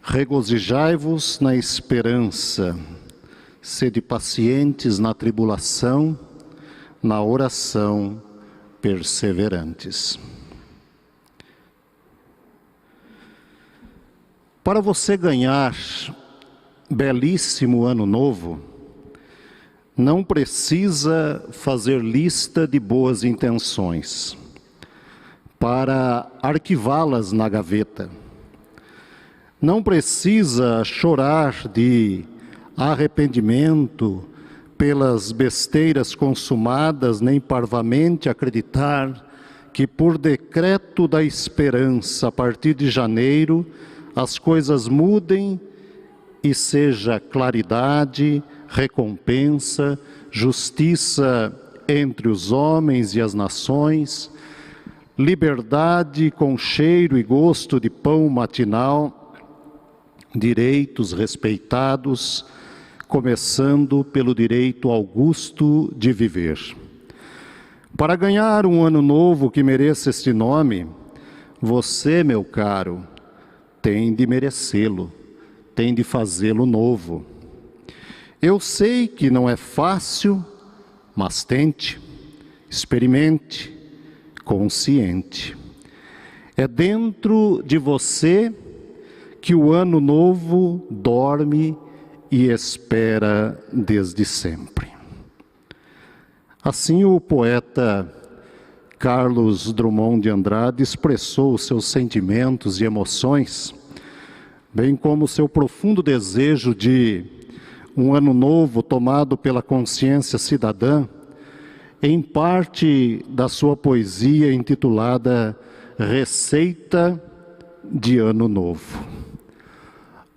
Regozijai-vos na esperança, sede pacientes na tribulação, na oração perseverantes. Para você ganhar belíssimo ano novo, não precisa fazer lista de boas intenções para arquivá-las na gaveta. Não precisa chorar de arrependimento pelas besteiras consumadas, nem parvamente acreditar que por decreto da esperança, a partir de janeiro, as coisas mudem e seja claridade, recompensa, justiça entre os homens e as nações, liberdade com cheiro e gosto de pão matinal, direitos respeitados, começando pelo direito augusto de viver. Para ganhar um ano novo que mereça este nome, você, meu caro, tem de merecê-lo, tem de fazê-lo novo. Eu sei que não é fácil, mas tente, experimente, consciente. É dentro de você que o ano novo dorme e espera desde sempre. Assim o poeta Carlos Drummond de Andrade expressou seus sentimentos e emoções, bem como seu profundo desejo de um ano novo tomado pela consciência cidadã, em parte da sua poesia intitulada Receita de Ano Novo.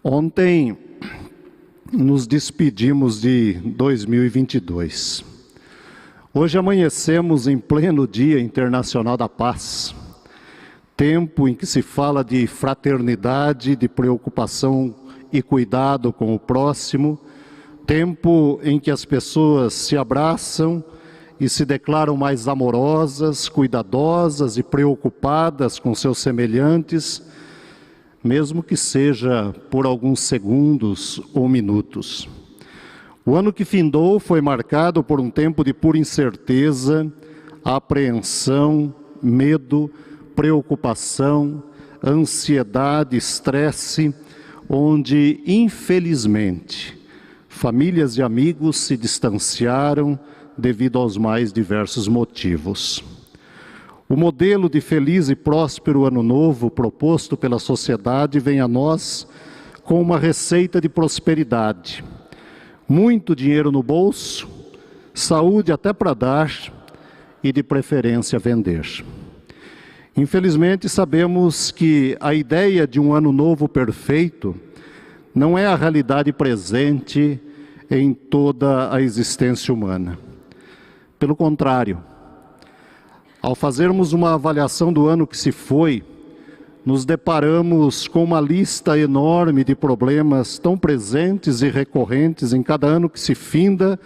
Ontem nos despedimos de 2022. Hoje amanhecemos em pleno Dia Internacional da Paz, tempo em que se fala de fraternidade, de preocupação e cuidado com o próximo, tempo em que as pessoas se abraçam e se declaram mais amorosas, cuidadosas e preocupadas com seus semelhantes, mesmo que seja por alguns segundos ou minutos. O ano que findou foi marcado por um tempo de pura incerteza, apreensão, medo, preocupação, ansiedade, estresse, onde, infelizmente, famílias e amigos se distanciaram devido aos mais diversos motivos. O modelo de feliz e próspero ano novo proposto pela sociedade vem a nós com uma receita de prosperidade. Muito dinheiro no bolso, saúde até para dar e de preferência vender. Infelizmente sabemos que a ideia de um ano novo perfeito não é a realidade presente em toda a existência humana. Pelo contrário, ao fazermos uma avaliação do ano que se foi, nos deparamos com uma lista enorme de problemas tão presentes e recorrentes em cada ano que se finda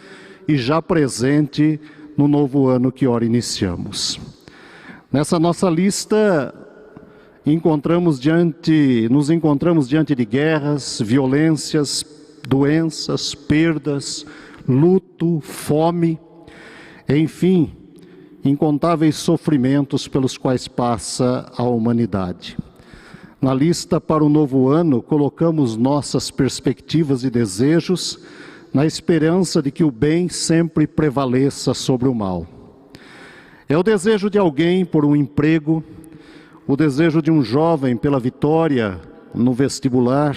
e já presente no novo ano que ora iniciamos. Nessa nossa lista, nos encontramos diante de guerras, violências, doenças, perdas, luto, fome, enfim, incontáveis sofrimentos pelos quais passa a humanidade. Na lista para o novo ano, colocamos nossas perspectivas e desejos na esperança de que o bem sempre prevaleça sobre o mal. É o desejo de alguém por um emprego, o desejo de um jovem pela vitória no vestibular,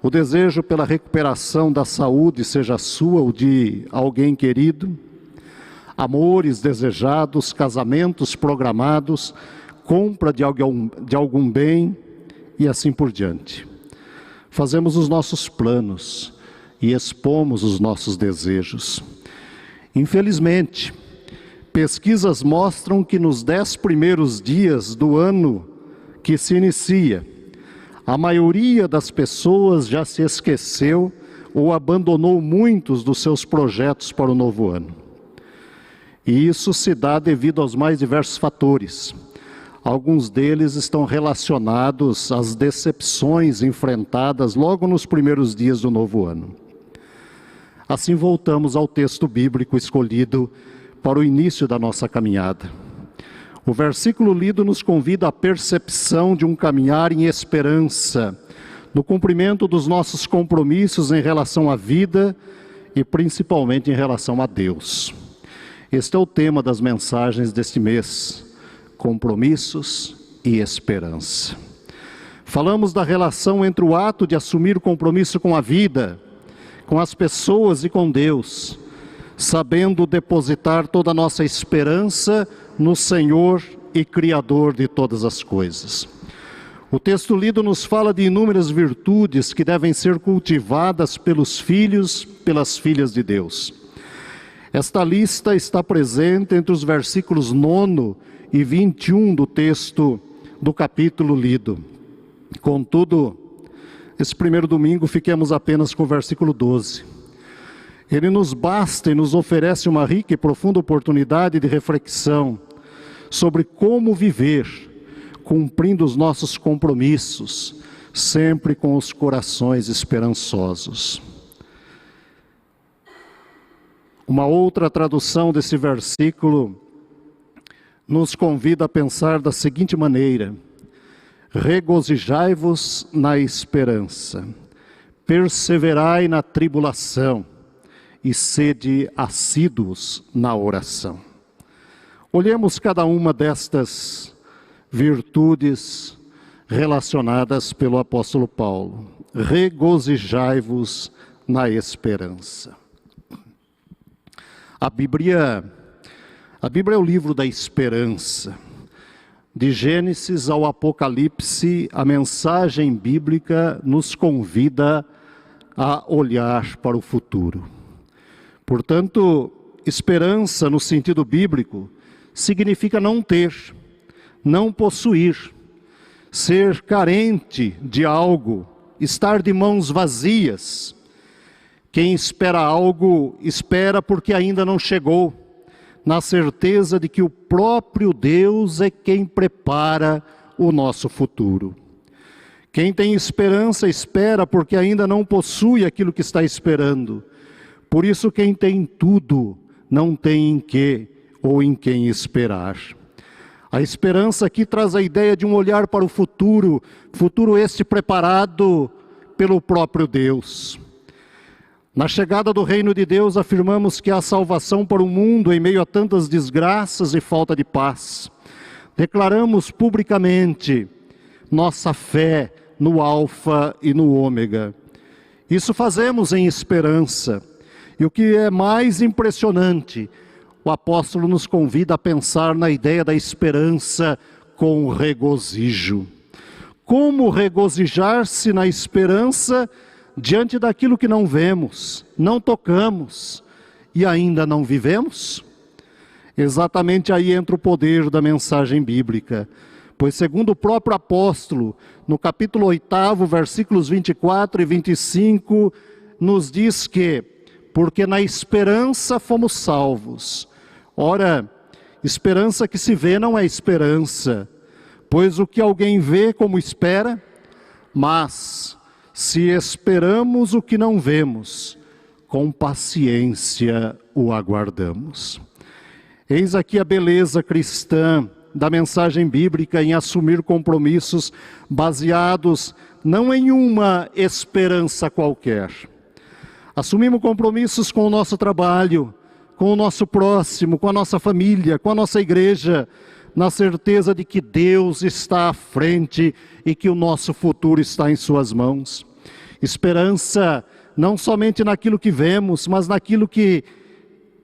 o desejo pela recuperação da saúde, seja sua ou de alguém querido, amores desejados, casamentos programados, compra de algum bem e assim por diante. Fazemos os nossos planos e expomos os nossos desejos. Infelizmente, pesquisas mostram que nos 10 primeiros dias do ano que se inicia, a maioria das pessoas já se esqueceu ou abandonou muitos dos seus projetos para o novo ano. E isso se dá devido aos mais diversos fatores. Alguns deles estão relacionados às decepções enfrentadas logo nos primeiros dias do novo ano. Assim voltamos ao texto bíblico escolhido para o início da nossa caminhada. O versículo lido nos convida à percepção de um caminhar em esperança, no cumprimento dos nossos compromissos em relação à vida e principalmente em relação a Deus. Este é o tema das mensagens deste mês: compromissos e esperança. Falamos da relação entre o ato de assumir o compromisso com a vida, com as pessoas e com Deus, sabendo depositar toda a nossa esperança no Senhor e Criador de todas as coisas. O texto lido nos fala de inúmeras virtudes que devem ser cultivadas pelos filhos, pelas filhas de Deus. Esta lista está presente entre os versículos 9 e 21 do texto do capítulo lido. Contudo, esse primeiro domingo fiquemos apenas com o versículo 12. Ele nos basta e nos oferece uma rica e profunda oportunidade de reflexão sobre como viver, cumprindo os nossos compromissos, sempre com os corações esperançosos. Uma outra tradução desse versículo nos convida a pensar da seguinte maneira: regozijai-vos na esperança, perseverai na tribulação e sede assíduos na oração. Olhemos cada uma destas virtudes relacionadas pelo apóstolo Paulo. Regozijai-vos na esperança. A Bíblia é o livro da esperança. De Gênesis ao Apocalipse, a mensagem bíblica nos convida a olhar para o futuro. Portanto, esperança no sentido bíblico significa não ter, não possuir, ser carente de algo, estar de mãos vazias. Quem espera algo, espera porque ainda não chegou, na certeza de que o próprio Deus é quem prepara o nosso futuro. Quem tem esperança, espera porque ainda não possui aquilo que está esperando. Por isso, quem tem tudo, não tem em que ou em quem esperar. A esperança aqui traz a ideia de um olhar para o futuro, futuro este preparado pelo próprio Deus. Na chegada do reino de Deus, afirmamos que há salvação para o mundo em meio a tantas desgraças e falta de paz. Declaramos publicamente nossa fé no Alfa e no Ômega. Isso fazemos em esperança. E o que é mais impressionante, o apóstolo nos convida a pensar na ideia da esperança com regozijo. Como regozijar-se na esperança diante daquilo que não vemos, não tocamos e ainda não vivemos? Exatamente aí entra o poder da mensagem bíblica. Pois segundo o próprio apóstolo, no capítulo 8, versículos 24 e 25, nos diz que, porque na esperança fomos salvos. Ora, esperança que se vê não é esperança, pois o que alguém vê como espera, mas se esperamos o que não vemos, com paciência o aguardamos. Eis aqui a beleza cristã da mensagem bíblica em assumir compromissos baseados não em uma esperança qualquer. Assumimos compromissos com o nosso trabalho, com o nosso próximo, com a nossa família, com a nossa igreja, na certeza de que Deus está à frente e que o nosso futuro está em suas mãos. Esperança não somente naquilo que vemos, mas naquilo que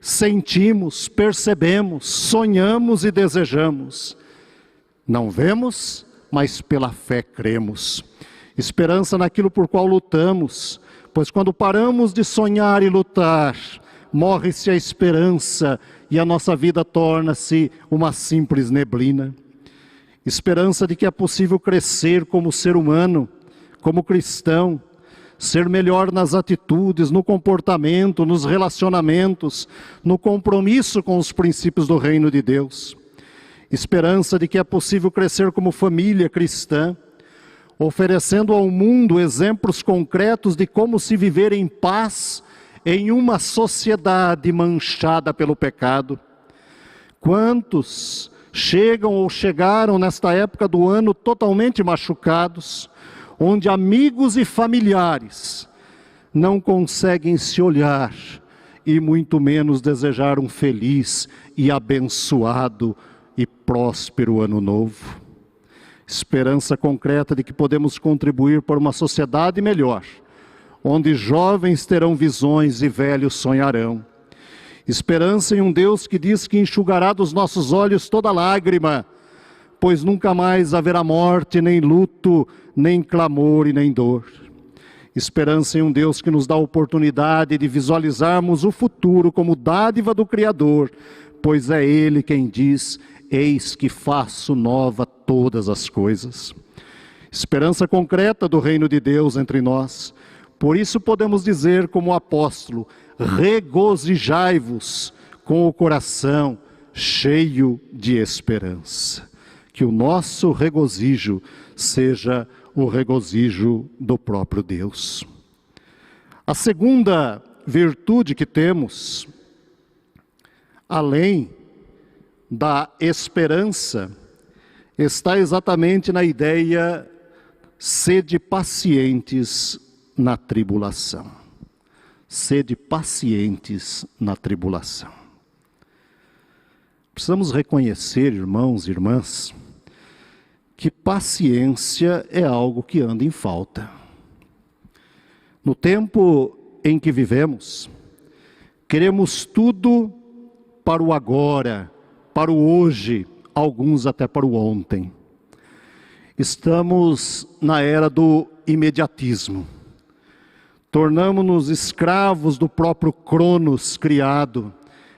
sentimos, percebemos, sonhamos e desejamos. Não vemos, mas pela fé cremos. Esperança naquilo por qual lutamos, pois quando paramos de sonhar e lutar, morre-se a esperança e a nossa vida torna-se uma simples neblina. Esperança de que é possível crescer como ser humano, como cristão, ser melhor nas atitudes, no comportamento, nos relacionamentos, no compromisso com os princípios do reino de Deus. Esperança de que é possível crescer como família cristã, oferecendo ao mundo exemplos concretos de como se viver em paz em uma sociedade manchada pelo pecado. Quantos chegam ou chegaram nesta época do ano totalmente machucados, onde amigos e familiares não conseguem se olhar e muito menos desejar um feliz e abençoado e próspero ano novo. Esperança concreta de que podemos contribuir para uma sociedade melhor, onde jovens terão visões e velhos sonharão. Esperança em um Deus que diz que enxugará dos nossos olhos toda lágrima, pois nunca mais haverá morte, nem luto, nem clamor e nem dor. Esperança em um Deus que nos dá a oportunidade de visualizarmos o futuro como dádiva do Criador, pois é Ele quem diz: eis que faço nova todas as coisas. Esperança concreta do reino de Deus entre nós. Por isso podemos dizer como o apóstolo: regozijai-vos com o coração cheio de esperança. Que o nosso regozijo seja o regozijo do próprio Deus. A segunda virtude que temos, além da esperança, está exatamente na ideia: sede pacientes na tribulação. Sede pacientes na tribulação. Precisamos reconhecer, irmãos e irmãs, que paciência é algo que anda em falta. No tempo em que vivemos, queremos tudo para o agora, para o hoje, alguns até para o ontem. Estamos na era do imediatismo. Tornamo-nos escravos do próprio cronos criado,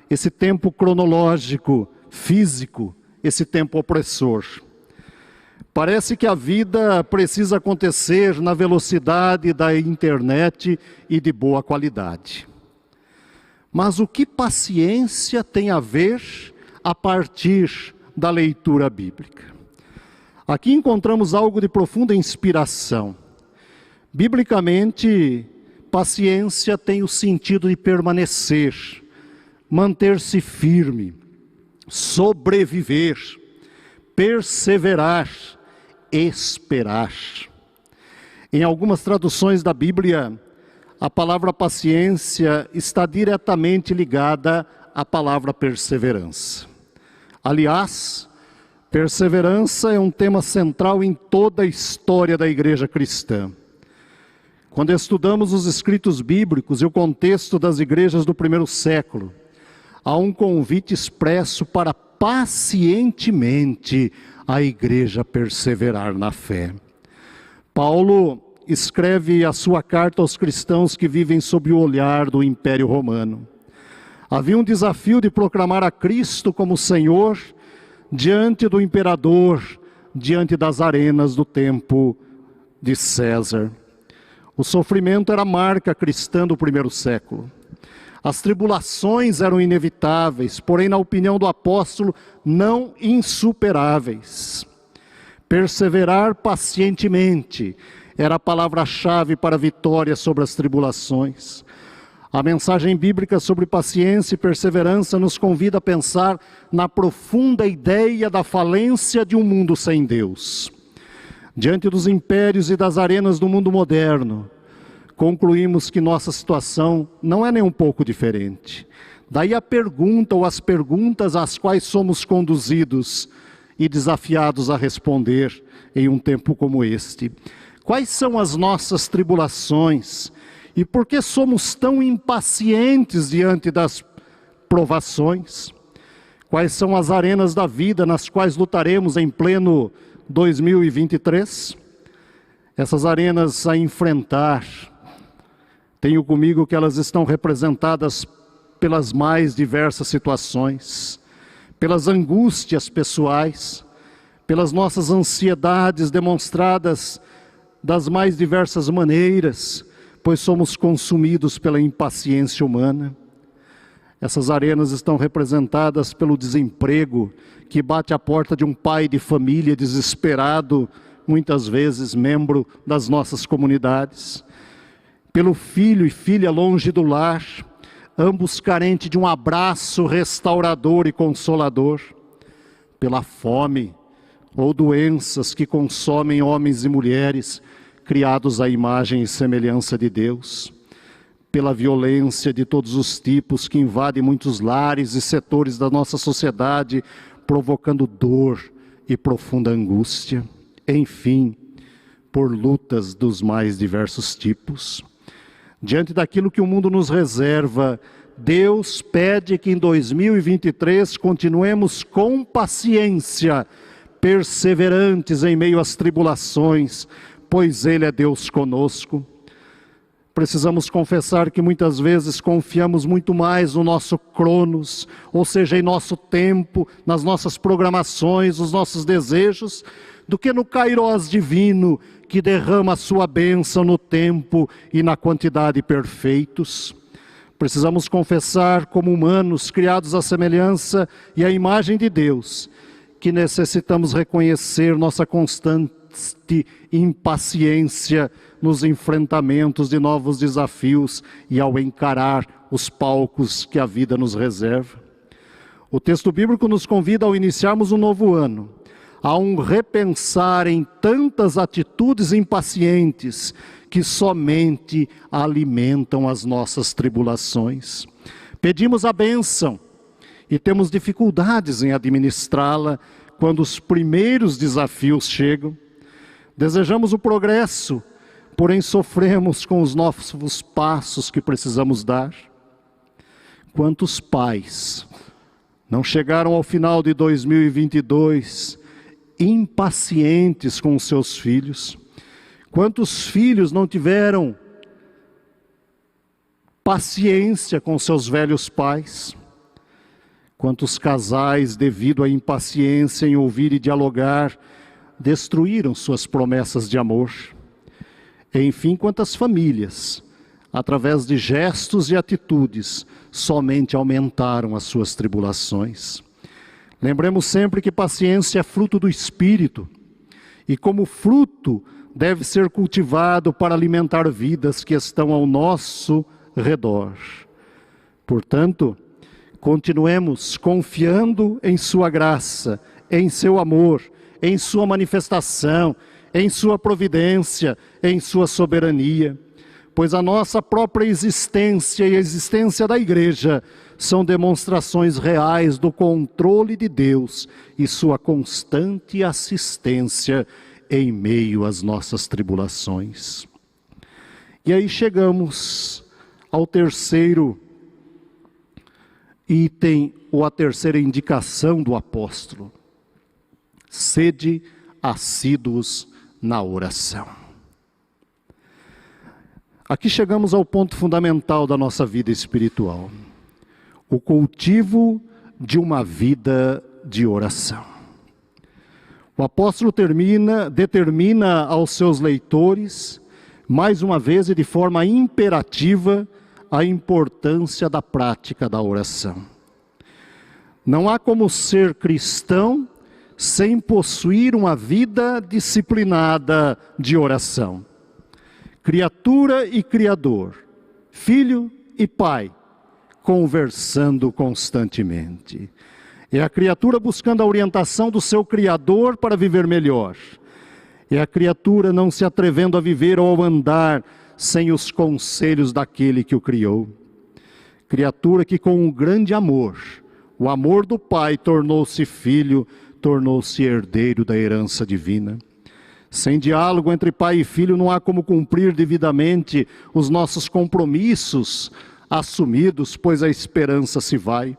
esse tempo cronológico, físico, esse tempo opressor. Parece que a vida precisa acontecer na velocidade da internet e de boa qualidade. Mas o que paciência tem a ver a partir da leitura bíblica? Aqui encontramos algo de profunda inspiração. Biblicamente, paciência tem o sentido de permanecer, manter-se firme, sobreviver, perseverar, esperar. Em algumas traduções da Bíblia, a palavra paciência está diretamente ligada à palavra perseverança. Aliás, perseverança é um tema central em toda a história da igreja cristã. Quando estudamos os escritos bíblicos e o contexto das igrejas do primeiro século, há um convite expresso para pacientemente a igreja perseverar na fé. Paulo escreve a sua carta aos cristãos que vivem sob o olhar do Império Romano. Havia um desafio de proclamar a Cristo como Senhor diante do imperador, diante das arenas do tempo de César. O sofrimento era a marca cristã do primeiro século. As tribulações eram inevitáveis, porém, na opinião do apóstolo, não insuperáveis. Perseverar pacientemente era a palavra-chave para a vitória sobre as tribulações. A mensagem bíblica sobre paciência e perseverança nos convida a pensar na profunda ideia da falência de um mundo sem Deus. Diante dos impérios e das arenas do mundo moderno, concluímos que nossa situação não é nem um pouco diferente. Daí a pergunta ou as perguntas às quais somos conduzidos e desafiados a responder em um tempo como este. Quais são as nossas tribulações e por que somos tão impacientes diante das provações? Quais são as arenas da vida nas quais lutaremos em pleno 2023? Essas arenas a enfrentar, tenho comigo que elas estão representadas pelas mais diversas situações, pelas angústias pessoais, pelas nossas ansiedades demonstradas das mais diversas maneiras, pois somos consumidos pela impaciência humana. Essas arenas estão representadas pelo desemprego que bate à porta de um pai de família desesperado, muitas vezes membro das nossas comunidades, pelo filho e filha longe do lar, ambos carentes de um abraço restaurador e consolador, pela fome ou doenças que consomem homens e mulheres criados à imagem e semelhança de Deus, pela violência de todos os tipos que invade muitos lares e setores da nossa sociedade, provocando dor e profunda angústia, enfim, por lutas dos mais diversos tipos. Diante daquilo que o mundo nos reserva, Deus pede que em 2023 continuemos com paciência, perseverantes em meio às tribulações, pois Ele é Deus conosco. Precisamos confessar que muitas vezes confiamos muito mais no nosso cronos, ou seja, em nosso tempo, nas nossas programações, nos nossos desejos, do que no Kairos divino, que derrama a sua bênção no tempo e na quantidade perfeitos. Precisamos confessar, como humanos criados à semelhança e à imagem de Deus, que necessitamos reconhecer nossa constante impaciência nos enfrentamentos de novos desafios e ao encarar os palcos que a vida nos reserva. O texto bíblico nos convida, ao iniciarmos um novo ano, a um repensar em tantas atitudes impacientes que somente alimentam as nossas tribulações. Pedimos a bênção e temos dificuldades em administrá-la quando os primeiros desafios chegam. Desejamos o progresso, porém sofremos com os novos passos que precisamos dar. Quantos pais não chegaram ao final de 2022 impacientes com os seus filhos? Quantos filhos não tiveram paciência com seus velhos pais? Quantos casais, devido à impaciência em ouvir e dialogar, destruíram suas promessas de amor? Enfim, quantas famílias, através de gestos e atitudes, somente aumentaram as suas tribulações? Lembremos sempre que paciência é fruto do Espírito, e como fruto deve ser cultivado para alimentar vidas que estão ao nosso redor. Portanto, continuemos confiando em sua graça, em seu amor, em sua manifestação, em sua providência, em sua soberania, pois a nossa própria existência e a existência da igreja são demonstrações reais do controle de Deus e sua constante assistência em meio às nossas tribulações. E aí chegamos ao terceiro item, ou a terceira indicação do apóstolo: sede assíduos na oração. Aqui chegamos ao ponto fundamental da nossa vida espiritual: o cultivo de uma vida de oração. O apóstolo determina aos seus leitores, mais uma vez e de forma imperativa, a importância da prática da oração. Não há como ser cristão sem possuir uma vida disciplinada de oração. Criatura e Criador, filho e pai, conversando constantemente. É a criatura buscando a orientação do seu Criador para viver melhor. É a criatura não se atrevendo a viver ou a andar sem os conselhos daquele que o criou. Criatura que com um grande amor, o amor do Pai, tornou-se filho, tornou-se herdeiro da herança divina. Sem diálogo entre pai e filho não há como cumprir devidamente os nossos compromissos assumidos, pois a esperança se vai.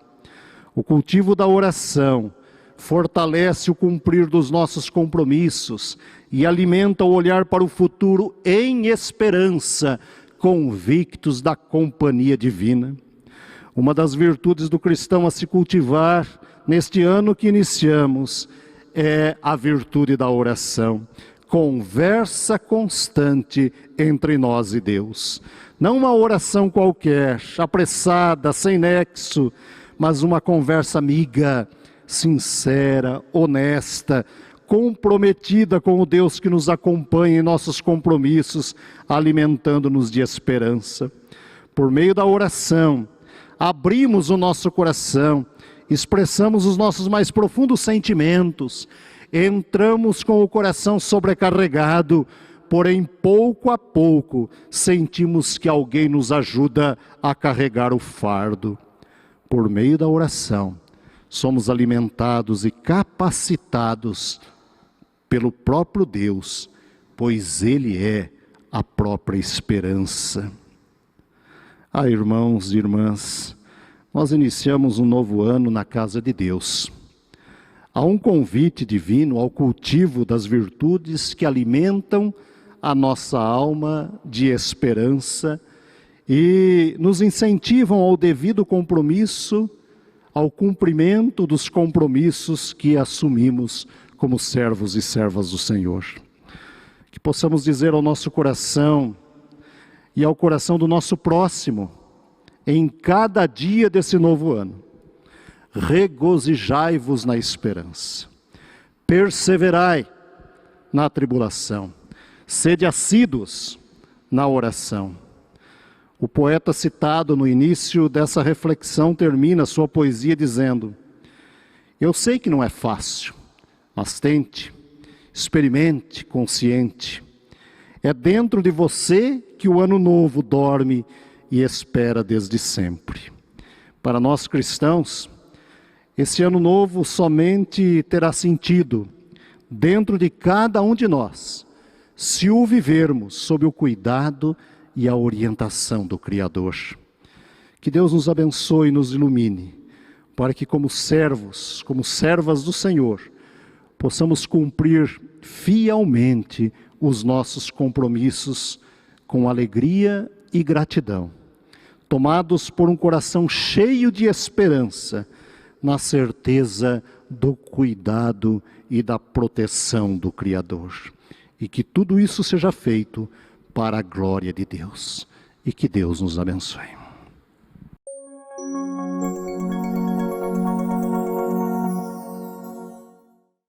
O cultivo da oração fortalece o cumprir dos nossos compromissos e alimenta o olhar para o futuro em esperança, convictos da companhia divina. Uma das virtudes do cristão a se cultivar neste ano que iniciamos é a virtude da oração. conversa constante entre nós e Deus. Não uma oração qualquer, apressada, sem nexo, mas uma conversa amiga, sincera, honesta, comprometida com o Deus que nos acompanha em nossos compromissos, alimentando-nos de esperança. Por meio da oração, abrimos o nosso coração, expressamos os nossos mais profundos sentimentos, entramos com o coração sobrecarregado, porém pouco a pouco sentimos que alguém nos ajuda a carregar o fardo. Por meio da oração, somos alimentados e capacitados pelo próprio Deus, pois Ele é a própria esperança. Irmãos e irmãs, nós iniciamos um novo ano na casa de Deus. Há um convite divino ao cultivo das virtudes que alimentam a nossa alma de esperança e nos incentivam ao devido compromisso, ao cumprimento dos compromissos que assumimos como servos e servas do Senhor. Que possamos dizer ao nosso coração e ao coração do nosso próximo, em cada dia desse novo ano: regozijai-vos na esperança, perseverai na tribulação, sede assíduos na oração. O poeta citado no início dessa reflexão termina sua poesia dizendo: eu sei que não é fácil, mas tente, experimente, consciente. É dentro de você que o ano novo dorme e espera desde sempre. Para nós cristãos, esse ano novo somente terá sentido dentro de cada um de nós, se o vivermos sob o cuidado e a orientação do Criador. Que Deus nos abençoe e nos ilumine, para que como servos, como servas do Senhor, possamos cumprir fielmente os nossos compromissos com alegria e gratidão, tomados por um coração cheio de esperança, na certeza do cuidado e da proteção do Criador. E que tudo isso seja feito para a glória de Deus. E que Deus nos abençoe.